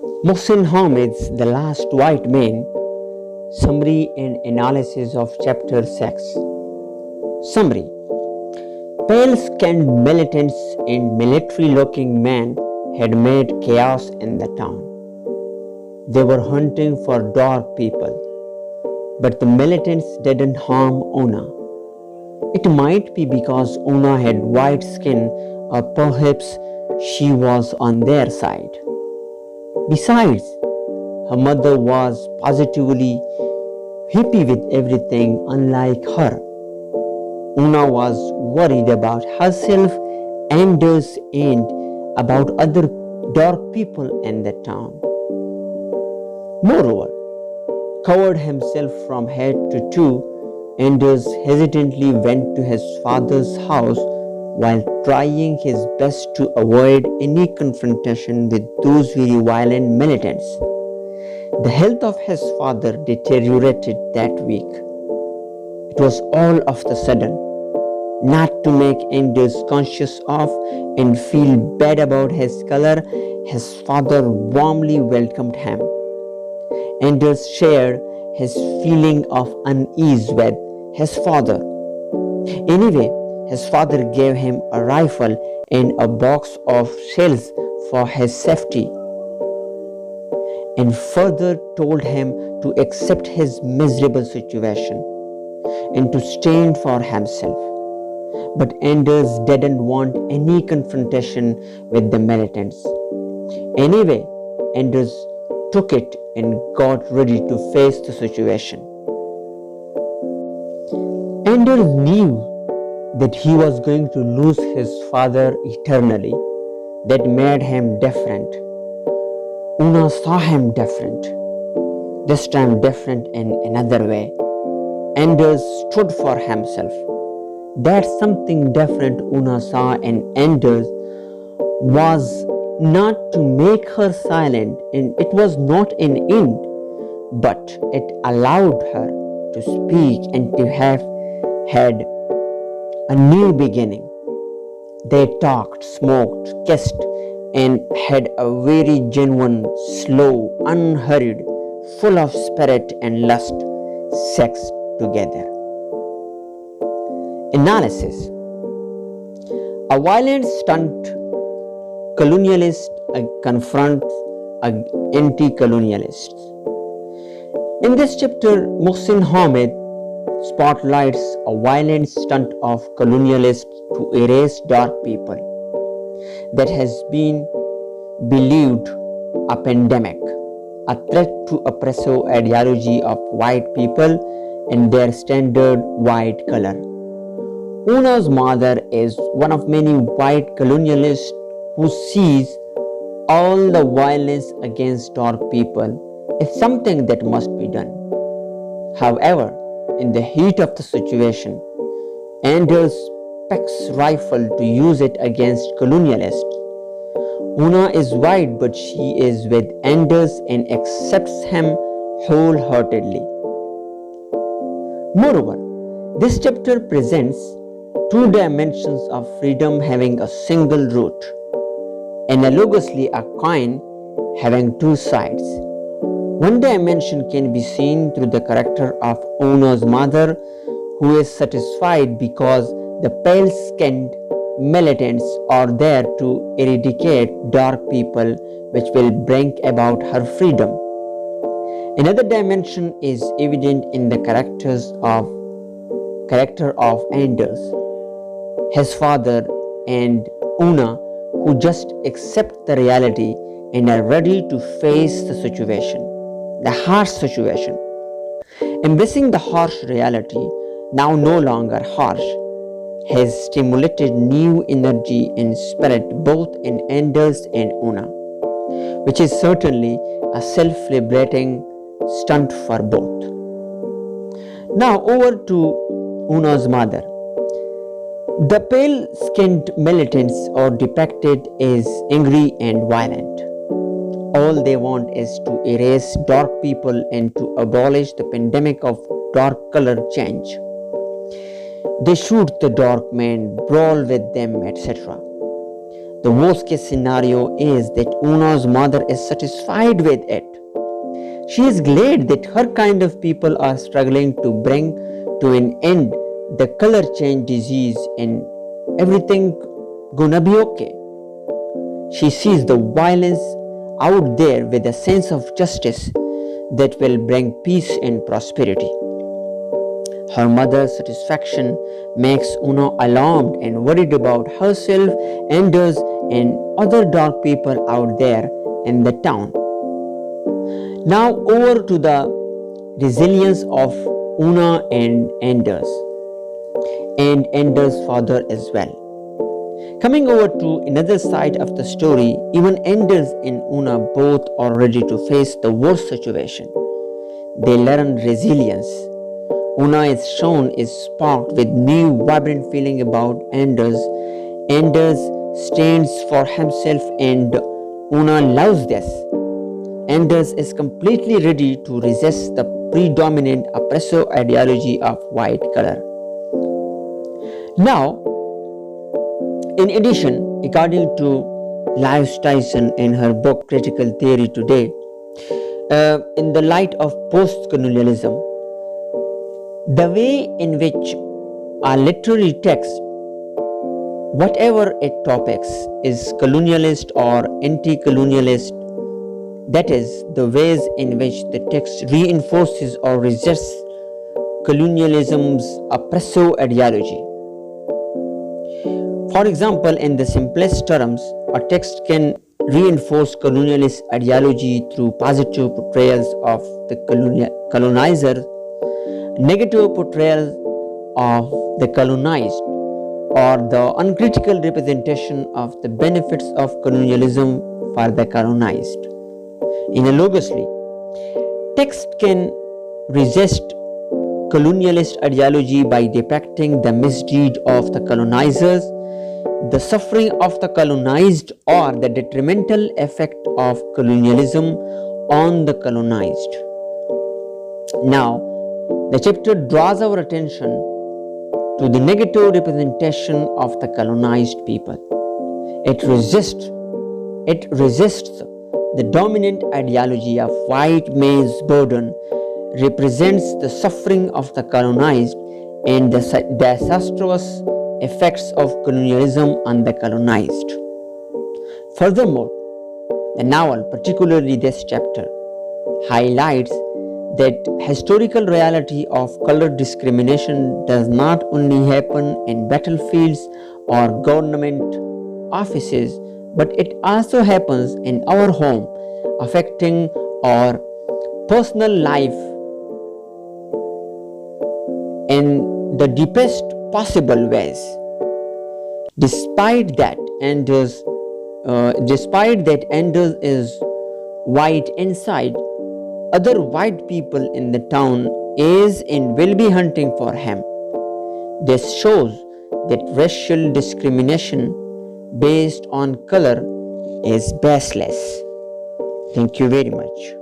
Mohsin Hamid's The Last White Man, Summary and Analysis of Chapter 6. Summary: pale-skinned militants and military-looking men had made chaos in the town. They were hunting for dark people, but the militants didn't harm Una. It might be because Una had white skin, or perhaps she was on their side. Besides, her mother was positively happy with everything unlike her. Una was worried about herself, Anders, and about other dark people in the town. Moreover, covered himself from head to toe, Anders hesitantly went to his father's house while trying his best to avoid any confrontation with those very violent militants. The health of his father deteriorated that week. It was all of the sudden, not to make Anders conscious of and feel bad about his color. His father warmly welcomed him. Anders shared his feeling of unease with his father. Anyway, his father gave him a rifle and a box of shells for his safety, and further told him to accept his miserable situation and to stand for himself. But Anders didn't want any confrontation with the militants. Anyway, Anders took it and got ready to face the situation. Anders knew that he was going to lose his father eternally. That made him different. Una saw him different, this time different in another way. Anders stood for himself. That something different Una saw in Anders was not to make her silent, and it was not an end, but it allowed her to speak and to have had a new beginning. They talked, smoked, kissed, and had a very genuine, slow, unhurried, full of spirit and lust sex together. Analysis: a violent stunt colonialist confronts anti-colonialists. In this chapter, Mohsin Hamid spotlights a violent stunt of colonialists to erase dark people that has been believed a pandemic, a threat to oppressive ideology of white people and their standard white color. Una's mother is one of many white colonialists who sees all the violence against dark people as something that must be done. However, in the heat of the situation, Anders picks rifle to use it against colonialists. Una is white, but she is with Anders and accepts him wholeheartedly. Moreover, this chapter presents two dimensions of freedom having a single root, analogously a coin having two sides. One dimension can be seen through the character of Una's mother, who is satisfied because the pale-skinned militants are there to eradicate dark people, which will bring about her freedom. Another dimension is evident in the character of Anders, his father, and Una, who just accept the reality and are ready to face the situation, the harsh situation. Embracing the harsh reality, now no longer harsh, has stimulated new energy and spirit both in Anders and Una, which is certainly a self-liberating stunt for both. Now over to Una's mother. The pale-skinned militants are depicted as angry and violent. All they want is to erase dark people and to abolish the pandemic of dark color change. They shoot the dark men, brawl with them, etc. The worst case scenario is that Una's mother is satisfied with it. She is glad that her kind of people are struggling to bring to an end the color change disease and everything gonna be okay. She sees the violence out there with a sense of justice that will bring peace and prosperity. Her mother's satisfaction makes Una alarmed and worried about herself, Anders, and other dark people out there in the town. Now over to the resilience of Una and Anders father as well. Coming over to another side of the story, even Anders and Una both are ready to face the worst situation. They learn resilience. Una is shown is sparked with new vibrant feeling about Anders. Anders stands for himself and Una loves this. Anders is completely ready to resist the predominant oppressive ideology of white color. Now, in addition, according to Liv Tyson in her book Critical Theory Today, in the light of post-colonialism, the way in which our literary text, whatever its topics, is colonialist or anti-colonialist, that is, the ways in which the text reinforces or resists colonialism's oppressive ideology. For example, in the simplest terms, a text can reinforce colonialist ideology through positive portrayals of the colonizer, negative portrayals of the colonized, or the uncritical representation of the benefits of colonialism for the colonized. Analogously, text can resist colonialist ideology by depicting the misdeed of the colonizers, the suffering of the colonized, or the detrimental effect of colonialism on the colonized. Now, the chapter draws our attention to the negative representation of the colonized people. It resists the dominant ideology of white male's burden, represents the suffering of the colonized and the disastrous effects of colonialism on the colonized. Furthermore, the novel, particularly this chapter, highlights that historical reality of color discrimination does not only happen in battlefields or government offices, but it also happens in our home, affecting our personal life in the deepest possible ways. Despite that Anders is white inside, other white people in the town is and will be hunting for him. This shows that racial discrimination based on color is baseless. Thank you very much.